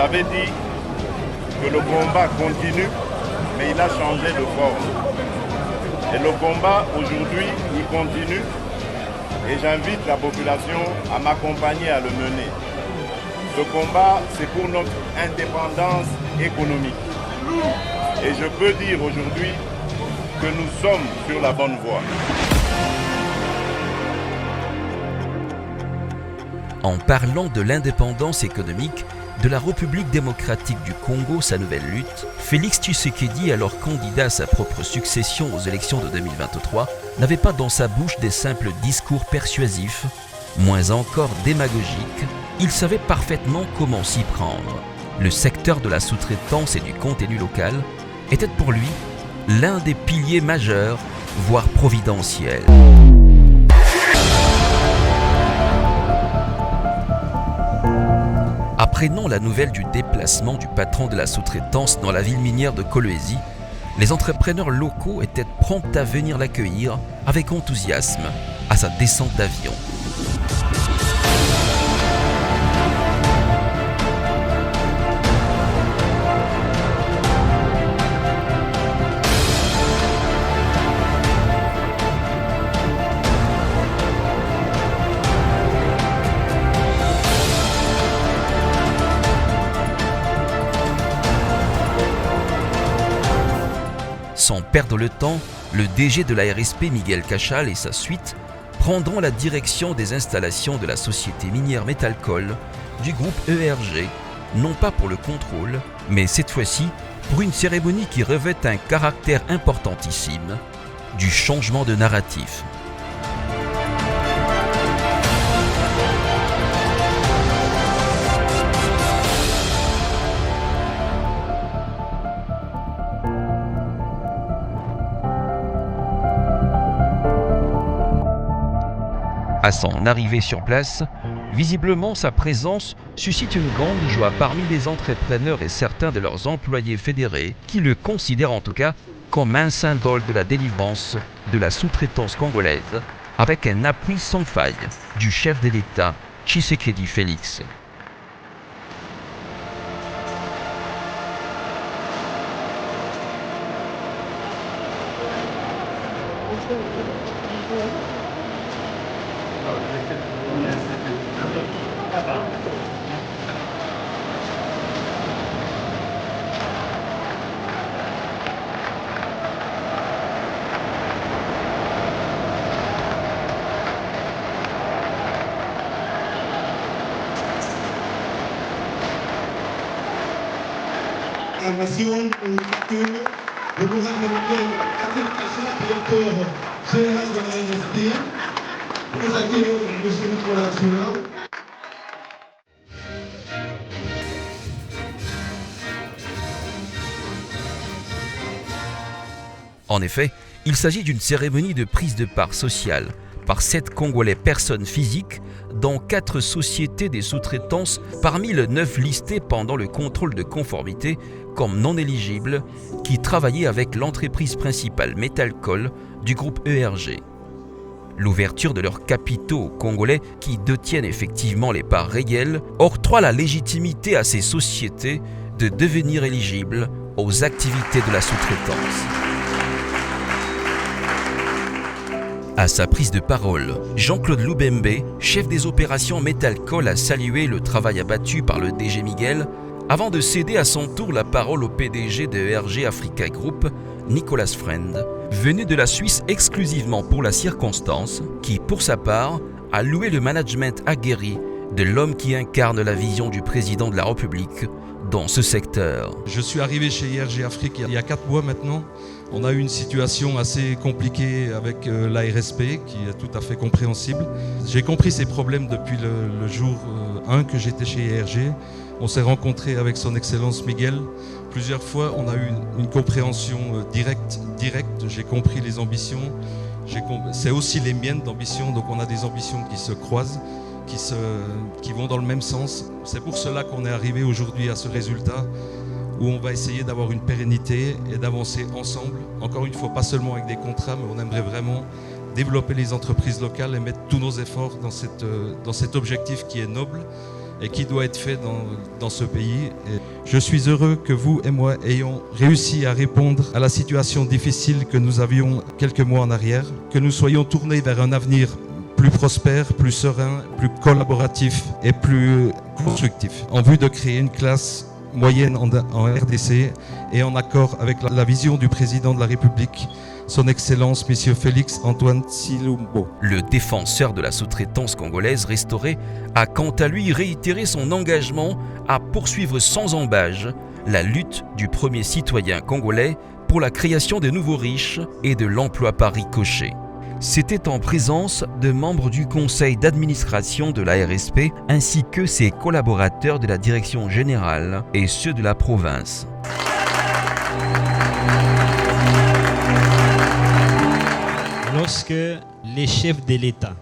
J'avais dit que le combat continue, mais il a changé de forme. Et le combat aujourd'hui, il continue. Et j'invite la population à m'accompagner à le mener. Ce combat, c'est pour notre indépendance économique. Et je peux dire aujourd'hui que nous sommes sur la bonne voie. En parlant de l'indépendance économique de la République démocratique du Congo, sa nouvelle lutte, Félix Tshisekedi, alors candidat à sa propre succession aux élections de 2023, n'avait pas dans sa bouche des simples discours persuasifs, moins encore démagogiques. Il savait parfaitement comment s'y prendre. Le secteur de la sous-traitance et du contenu local était pour lui l'un des piliers majeurs, voire providentiels. Apprenant la nouvelle du déplacement du patron de la sous-traitance dans la ville minière de Kolwezi, les entrepreneurs locaux étaient prompts à venir l'accueillir avec enthousiasme à sa descente d'avion. Sans perdre le temps, le DG de la RSP, Miguel Cachal, et sa suite prendront la direction des installations de la société minière Metalcoal du groupe ERG, non pas pour le contrôle, mais cette fois-ci pour une cérémonie qui revêt un caractère importantissime, du changement de narratif. À son arrivée sur place, visiblement sa présence suscite une grande joie parmi les entrepreneurs et certains de leurs employés fédérés qui le considèrent en tout cas comme un symbole de la délivrance de la sous-traitance congolaise avec un appui sans faille du chef de l'État, Tshisekedi Félix. Nation le gouvernement Patrick Cachal, directeur général de la RSP, nous accueillons M. Nicolas Soula. En effet, il s'agit d'une cérémonie de prise de part sociale par 7 Congolais personnes physiques dans 4 sociétés des sous-traitances parmi les 9 listés pendant le contrôle de conformité comme non éligibles qui travaillaient avec l'entreprise principale Metalcoal du groupe ERG. L'ouverture de leurs capitaux aux Congolais qui détiennent effectivement les parts réelles octroie la légitimité à ces sociétés de devenir éligibles aux activités de la sous-traitance. À sa prise de parole, Jean-Claude Loubembe, chef des opérations Metalcoal, a salué le travail abattu par le DG Miguel avant de céder à son tour la parole au PDG de ERG Africa Group, Nicolas Friend, venu de la Suisse exclusivement pour la circonstance, qui, pour sa part, a loué le management aguerri de l'homme qui incarne la vision du président de la République dans ce secteur. Je suis arrivé chez ERG Afrique il y a 4 mois maintenant. On a eu une situation assez compliquée avec la RSP qui est tout à fait compréhensible. J'ai compris ces problèmes depuis le jour 1 que j'étais chez ERG. On s'est rencontré avec son Excellence Miguel. Plusieurs fois, on a eu une compréhension directe. J'ai compris les ambitions. C'est aussi les miennes d'ambition. Donc on a des ambitions qui se croisent, qui vont dans le même sens. C'est pour cela qu'on est arrivé aujourd'hui à ce résultat où on va essayer d'avoir une pérennité et d'avancer ensemble. Encore une fois, pas seulement avec des contrats, mais on aimerait vraiment développer les entreprises locales et mettre tous nos efforts dans cet objectif qui est noble et qui doit être fait dans ce pays. Et je suis heureux que vous et moi ayons réussi à répondre à la situation difficile que nous avions quelques mois en arrière, que nous soyons tournés vers un avenir plus prospère, plus serein, plus collaboratif et plus constructif, en vue de créer une classe moyenne en RDC et en accord avec la vision du président de la République, son Excellence, M. Félix Antoine Tshilombo. Le défenseur de la sous-traitance congolaise restaurée a quant à lui réitéré son engagement à poursuivre sans embâche la lutte du premier citoyen congolais pour la création de nouveaux riches et de l'emploi par ricochet. C'était en présence de membres du conseil d'administration de la RSP ainsi que ses collaborateurs de la direction générale et ceux de la province. Lorsque le chef de l'État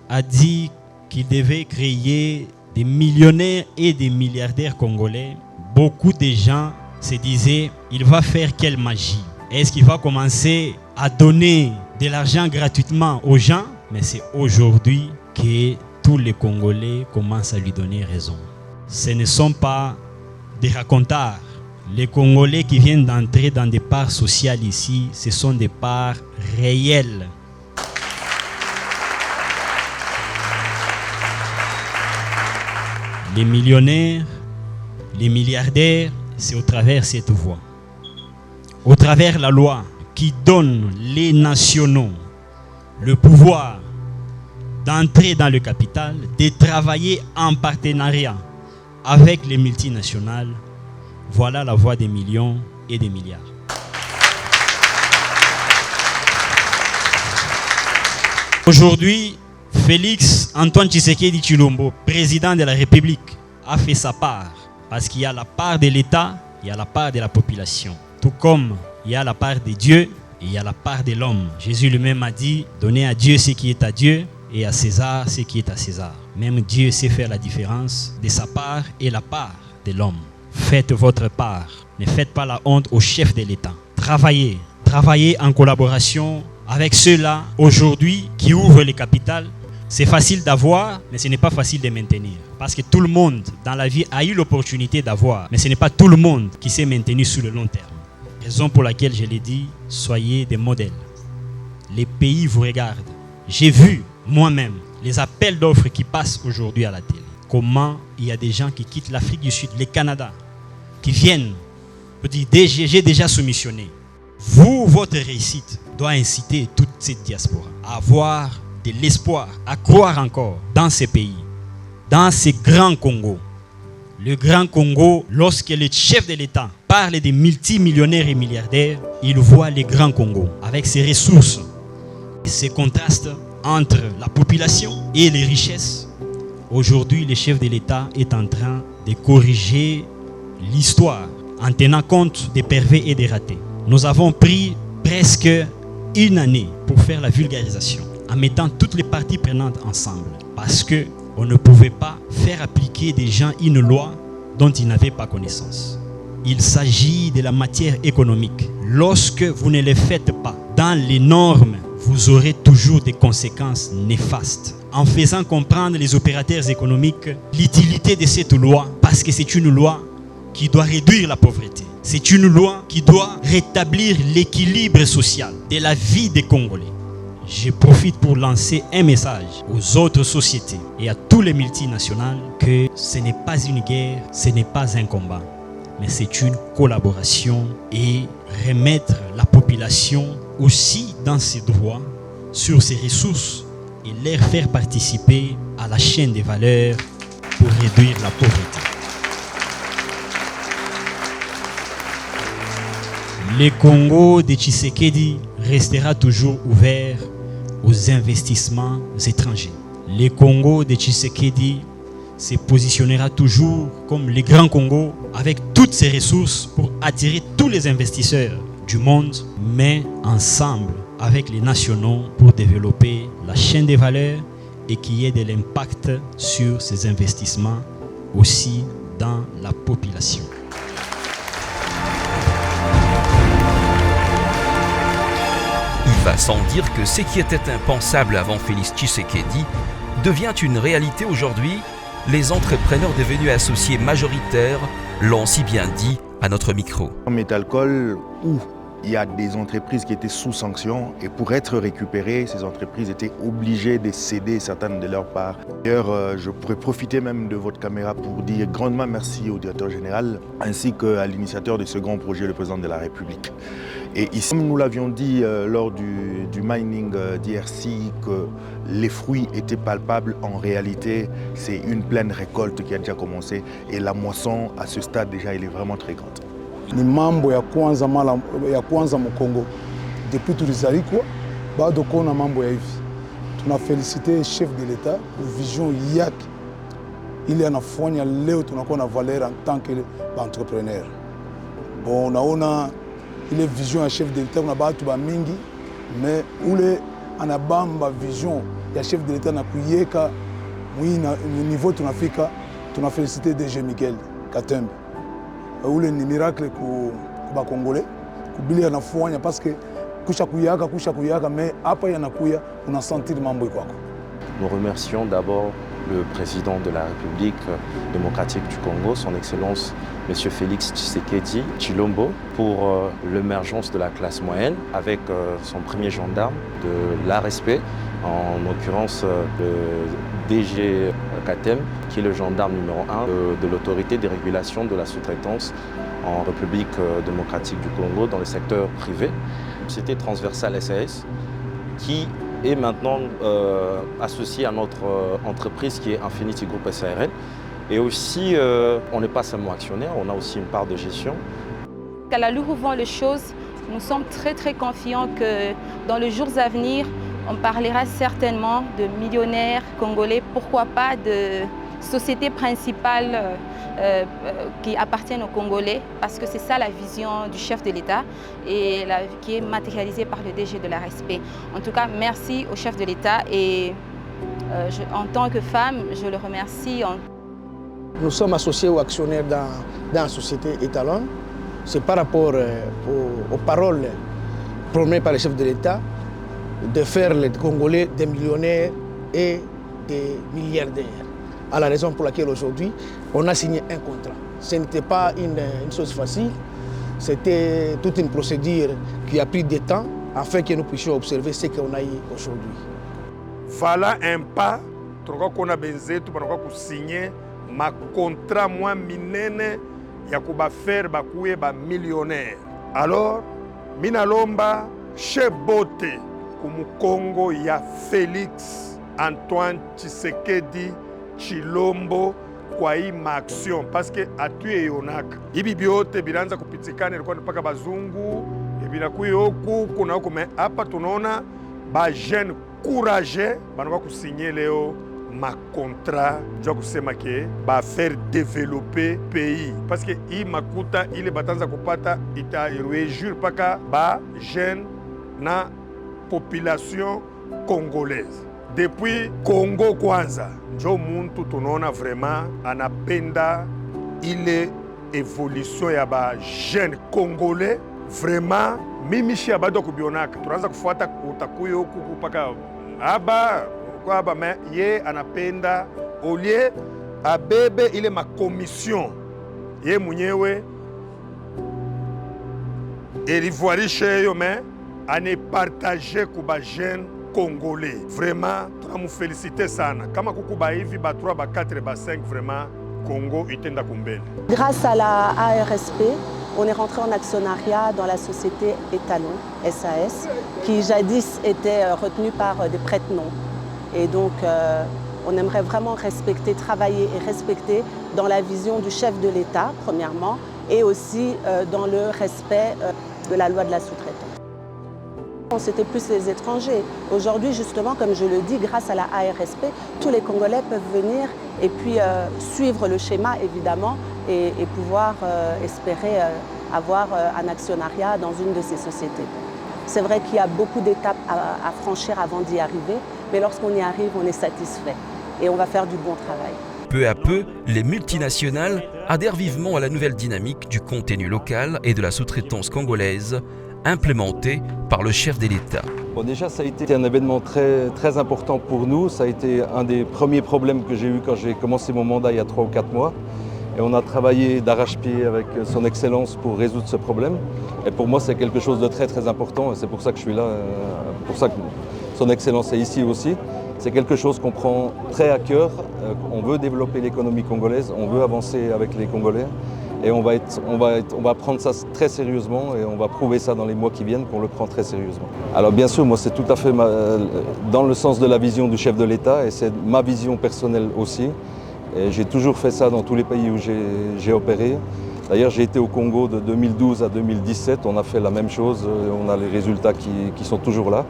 a dit qu'il devait créer des millionnaires et des milliardaires congolais, beaucoup de gens se disaient il va faire quelle magie? Est-ce qu'il va commencer à donner de l'argent gratuitement aux gens? Mais c'est aujourd'hui que tous les Congolais commencent à lui donner raison. Ce ne sont pas des racontars. Les Congolais qui viennent d'entrer dans des parts sociales ici, ce sont des parts réelles. Les millionnaires, les milliardaires, c'est au travers de cette voie. Au travers de la loi qui donne les nationaux le pouvoir d'entrer dans le capital, de travailler en partenariat avec les multinationales, voilà la voie des millions et des milliards. Aujourd'hui, Félix Antoine Tshisekedi Tshilombo, président de la République, a fait sa part. Parce qu'il y a la part de l'État, il y a la part de la population. Tout comme il y a la part de Dieu et il y a la part de l'homme. Jésus lui-même a dit, donnez à Dieu ce qui est à Dieu et à César ce qui est à César. Même Dieu sait faire la différence de sa part et la part de l'homme. Faites votre part. Ne faites pas la honte au chef de l'État. Travaillez. Travaillez en collaboration avec ceux-là aujourd'hui qui ouvrent les capitales. C'est facile d'avoir, mais ce n'est pas facile de maintenir. Parce que tout le monde dans la vie a eu l'opportunité d'avoir, mais ce n'est pas tout le monde qui s'est maintenu sur le long terme. Raison pour laquelle je l'ai dit, soyez des modèles. Les pays vous regardent. J'ai vu moi-même les appels d'offres qui passent aujourd'hui à la télé. Comment il y a des gens qui quittent l'Afrique du Sud, le Canada, qui viennent pour dire j'ai déjà soumissionné. Vous, votre réussite doit inciter toute cette diaspora à avoir de l'espoir, à croire encore dans ces pays, dans ces grands Congo. Le grand Congo, lorsque le chef de l'État parle des multimillionnaires et milliardaires, il voit le grand Congo avec ses ressources et ses contrastes entre la population et les richesses. Aujourd'hui, le chef de l'État est en train de corriger l'histoire en tenant compte des pervers et des ratés. Nous avons pris presque une année pour faire la vulgarisation, en mettant toutes les parties prenantes ensemble. Parce qu'on ne pouvait pas faire appliquer des gens une loi dont ils n'avaient pas connaissance. Il s'agit de la matière économique. Lorsque vous ne le faites pas dans les normes, vous aurez toujours des conséquences néfastes. En faisant comprendre les opérateurs économiques l'utilité de cette loi, parce que c'est une loi qui doit réduire la pauvreté. C'est une loi qui doit rétablir l'équilibre social de la vie des Congolais. Je profite pour lancer un message aux autres sociétés et à tous les multinationales que ce n'est pas une guerre, ce n'est pas un combat, mais c'est une collaboration et remettre la population aussi dans ses droits, sur ses ressources et leur faire participer à la chaîne des valeurs pour réduire la pauvreté. Le Congo de Tshisekedi restera toujours ouvert aux investissements étrangers. Le Congo de Tshisekedi se positionnera toujours comme le grand Congo avec toutes ses ressources pour attirer tous les investisseurs du monde, mais ensemble avec les nationaux pour développer la chaîne des valeurs et qu'il y ait de l'impact sur ces investissements aussi dans la population. Il va sans dire que ce qui était impensable avant Félix Tshisekedi devient une réalité aujourd'hui les entrepreneurs devenus associés majoritaires l'ont si bien dit à notre micro. Metalcol, où il y a des entreprises qui étaient sous sanction et pour être récupérées, ces entreprises étaient obligées de céder certaines de leurs parts. D'ailleurs, je pourrais profiter même de votre caméra pour dire grandement merci au directeur général ainsi qu'à l'initiateur de ce grand projet, le président de la République. Et ici, nous l'avions dit lors du mining d'IRC que les fruits étaient palpables. En réalité, c'est une pleine récolte qui a déjà commencé et la moisson à ce stade déjà, elle est vraiment très grande. Ni mambo ya kwanza Congo depuis tulizalikuwa bado kuna mambo ya hivi. Tunafelicite chef de l'État pour vision yake ili anafanya leo tunakuwa na valeur en tant que entrepreneur. Bon, naona ile vision ya chef de l'État kuna batu ba mingi mais ule anabamba vision ya chef de l'État na kuyeka mwina niveau tunafika. Tunafelicite DG Miguel Katembe. Ule ni miracle ku Congolais kubili anafanya parce que kusha kuyaka mais hapa yanakuya una sentir mambo kwako. Nous remercions d'abord le président de la République démocratique du Congo, son Excellence M. Félix Tshisekedi Tshilombo, pour l'émergence de la classe moyenne avec son premier gendarme de l'ARSP, en l'occurrence le DG Katem, qui est le gendarme numéro 1 de l'autorité de régulation de la sous-traitance en République démocratique du Congo dans le secteur privé. C'était Transversal SAS qui est maintenant associé à notre entreprise qui est Infinity Group SARL. Et aussi, on n'est pas seulement actionnaire, on a aussi une part de gestion. À la Louvre vend les choses, nous sommes très confiants que dans les jours à venir, on parlera certainement de millionnaires congolais, pourquoi pas de sociétés principales qui appartiennent aux Congolais, parce que c'est ça la vision du chef de l'État et qui est matérialisée par le DG de l'ARSP. En tout cas, merci au chef de l'État et en tant que femme, je le remercie. Nous sommes associés ou actionnaires dans la société Étalon. C'est par rapport aux paroles promenées par le chef de l'État de faire les Congolais des millionnaires et des milliardaires. À la raison pour laquelle aujourd'hui, on a signé un contrat. Ce n'était pas une chose facile, c'était toute une procédure qui a pris du temps afin que nous puissions observer ce qu'on a eu aujourd'hui. Voilà un pas, qu'on a besoin de signer un contrat moins minene ya kuba faire bakuye ba millionnaire. Alors, minalomba chebote kumu Congo ya Félix Antoine Tshisekedi Tshilombo kwa hii maaction parce que atuye yonaka ibi byote bilanza kupitikana ilikuwa mpaka bazungu ebinakuye oku kuna huko mais hapa tunaona ba jeune courageux banakuwa kusigner leo ma contrat ndio kusema ke ba faire développer pays parce que hii makuta ile batanza kupata ita réjouir paka ba jeune na population congolaise. Depuis Congo kwanza, njo muntu tunaona vraiment anapenda ile évolution ya ba jeune congolais. Vraiment mimi shi abado kubionaka. Tunaanza kufuata utakuyo huku paka aba kwa aba mais ye anapenda olie abebe ile ma commission ye mwenyewe elivoirishe yo mais ane partager kuba jeune Congolais. Vraiment, nous féliciter sana. Kama kukuba hivi ba 3 ba 4 ba 5 vraiment Congo itenda kumbele. Grâce à la ARSP, on est rentré en actionnariat dans la société Étalon SAS qui jadis était retenue par des prête-noms. Et donc on aimerait vraiment respecter, travailler et respecter dans la vision du chef de l'État premièrement et aussi dans le respect de la loi de la sous-traitance. C'était plus les étrangers. Aujourd'hui, justement, comme je le dis, grâce à la ARSP, tous les Congolais peuvent venir et puis suivre le schéma, évidemment, et pouvoir espérer avoir un actionnariat dans une de ces sociétés. C'est vrai qu'il y a beaucoup d'étapes à franchir avant d'y arriver, mais lorsqu'on y arrive, on est satisfait et on va faire du bon travail. Peu à peu, les multinationales adhèrent vivement à la nouvelle dynamique du contenu local et de la sous-traitance congolaise implémentée par le chef de l'État. Bon, déjà, ça a été un événement très important pour nous. Ça a été un des premiers problèmes que j'ai eu quand j'ai commencé mon mandat il y a 3 ou 4 mois. Et on a travaillé d'arrache-pied avec son Excellence pour résoudre ce problème. Et pour moi, c'est quelque chose de très important. Et c'est pour ça que je suis là, pour ça que son Excellence est ici aussi. C'est quelque chose qu'on prend très à cœur. On veut développer l'économie congolaise, on veut avancer avec les Congolais. Et on va prendre ça très sérieusement et on va prouver ça dans les mois qui viennent qu'on le prend très sérieusement. Alors bien sûr, moi c'est tout à fait dans le sens de la vision du chef de l'État et c'est ma vision personnelle aussi. Et j'ai toujours fait ça dans tous les pays où j'ai opéré. D'ailleurs j'ai été au Congo de 2012 à 2017, on a fait la même chose, on a les résultats qui sont toujours là.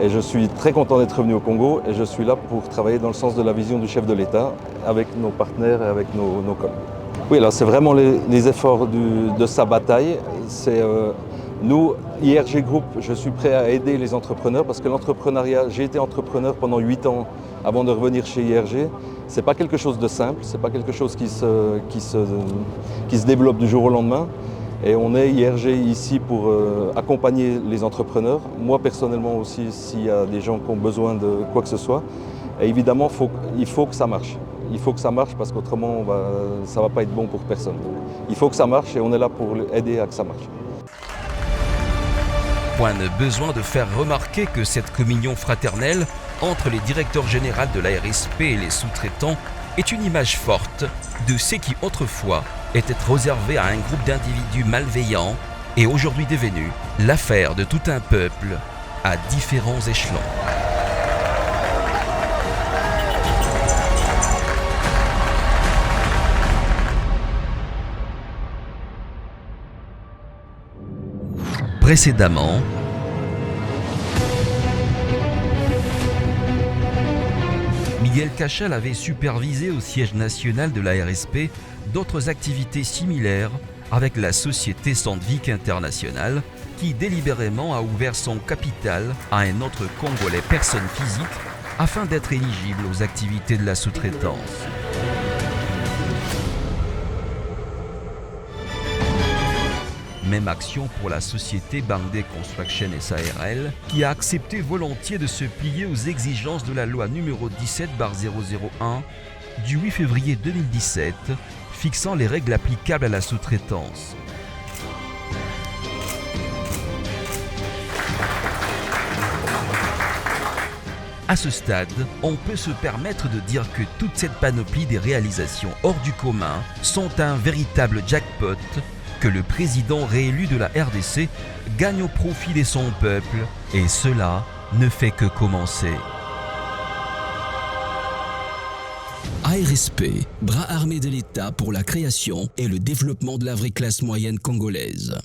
Et je suis très content d'être revenu au Congo et je suis là pour travailler dans le sens de la vision du chef de l'État avec nos partenaires et avec nos collègues. Oui, alors c'est vraiment les efforts de sa bataille. Nous, IRG Group, je suis prêt à aider les entrepreneurs parce que l'entrepreneuriat, j'ai été entrepreneur pendant 8 ans avant de revenir chez IRG. Ce n'est pas quelque chose de simple, ce n'est pas quelque chose qui se développe du jour au lendemain. Et on est IRG ici pour accompagner les entrepreneurs. Moi personnellement aussi, s'il y a des gens qui ont besoin de quoi que ce soit. Et évidemment, il faut que ça marche. Il faut que ça marche parce qu'autrement, ça ne va pas être bon pour personne. Il faut que ça marche et on est là pour aider à que ça marche. Point de besoin de faire remarquer que cette communion fraternelle entre les directeurs généraux de la RSP et les sous-traitants est une image forte de ce qui autrefois était réservé à un groupe d'individus malveillants et aujourd'hui devenu l'affaire de tout un peuple à différents échelons. Précédemment, Miguel Cachal avait supervisé au siège national de la RSP d'autres activités similaires avec la société Sandvik International qui délibérément a ouvert son capital à un autre Congolais personne physique afin d'être éligible aux activités de la sous-traitance. Même action pour la société Bangde Construction SARL qui a accepté volontiers de se plier aux exigences de la loi numéro 17/001 du 8 février 2017 fixant les règles applicables à la sous-traitance. À ce stade, on peut se permettre de dire que toute cette panoplie des réalisations hors du commun sont un véritable jackpot que le président réélu de la RDC gagne au profit de son peuple, et cela ne fait que commencer. ARSP, bras armé de l'État pour la création et le développement de la vraie classe moyenne congolaise.